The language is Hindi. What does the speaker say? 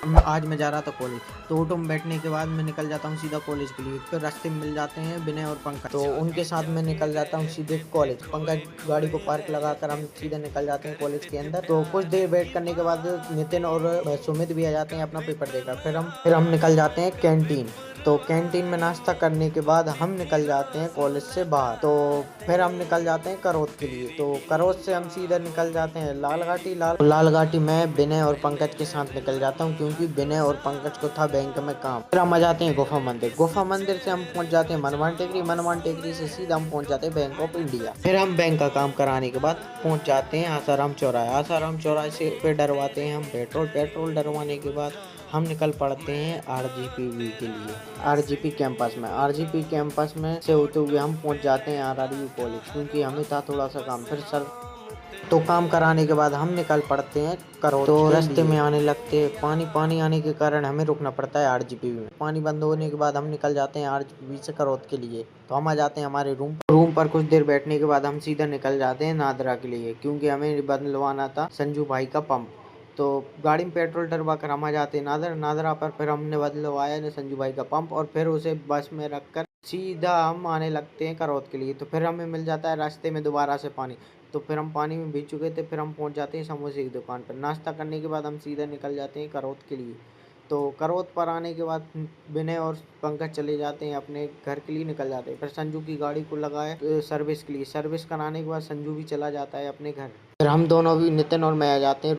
आज मैं जा रहा था कॉलेज, तो ऑटो में बैठने के बाद मैं निकल जाता हूँ सीधा कॉलेज के लिए। फिर रास्ते में मिल जाते हैं विनय और पंकज, तो उनके साथ मैं निकल जाता हूँ सीधे कॉलेज। पंकज गाड़ी को पार्क लगाकर हम सीधे निकल जाते हैं कॉलेज के अंदर। तो कुछ देर वेट करने के बाद नितिन और सुमित भी आ जाते हैं अपना पेपर देकर। फिर हम निकल जाते हैं कैंटीन। तो कैंटीन में नाश्ता करने के बाद हम निकल जाते हैं कॉलेज से बाहर। तो फिर हम निकल जाते हैं करौत के लिए। तो करौत से हम सीधे निकल जाते हैं लाल घाटी में विनय और पंकज के साथ निकल जाता हूँ, क्योंकि विनय और पंकज को था बैंक में काम। फिर हम आ जाते हैं गुफा मंदिर से हम पहुंच जाते हैं मनमान टेकरी से सीधा हम पहुंच जाते हैं बैंक ऑफ इंडिया। फिर हम बैंक का काम कराने के बाद पहुंच जाते हैं आसाराम चौराहे से पे डरवाते हैं हम पेट्रोल डरवाने के बाद हम निकल पड़ते हैं आरजीपीवी के लिए। आरजीपी कैंपस में से होते हुए हम पहुंच जाते हैं आरआरयू कॉलेज, क्योंकि हमें था थोड़ा सा काम। फिर सर तो काम कराने के बाद हम निकल पड़ते हैं करौत। तो रास्ते में आने लगते हैं पानी आने के कारण हमें रुकना पड़ता है आरजीपीवी में। पानी बंद होने के बाद हम निकल जाते हैं आरजीपीवी से करौत के लिए। तो हम आ जाते हैं हमारे रूम पर कुछ देर बैठने के बाद हम सीधा निकल जाते हैं नादरा के लिए, क्योंकि हमें बदलवाना था संजू भाई का पंप। तो गाड़ी में पेट्रोल डलवा कर हम आ जाते हैं नादरा पर। फिर हमने बदलवाया संजू भाई का पंप और फिर उसे बस में रखकर सीधा हम आने लगते हैं करौत के लिए। तो फिर हमें मिल जाता है रास्ते में दोबारा से पानी। तो फिर हम पानी में भीग चुके थे। फिर हम पहुंच जाते हैं समोसे की दुकान पर। नाश्ता करने के बाद हम सीधा निकल जाते हैं करौत के लिए। तो करौत पर आने के बाद विनय और पंकज चले जाते हैं अपने घर के लिए, निकल जाते हैं। फिर संजू की गाड़ी को लगाए सर्विस के लिए। सर्विस कराने के बाद संजू भी चला जाता है अपने घर। फिर हम दोनों भी नितिन और मैं आ जाते हैं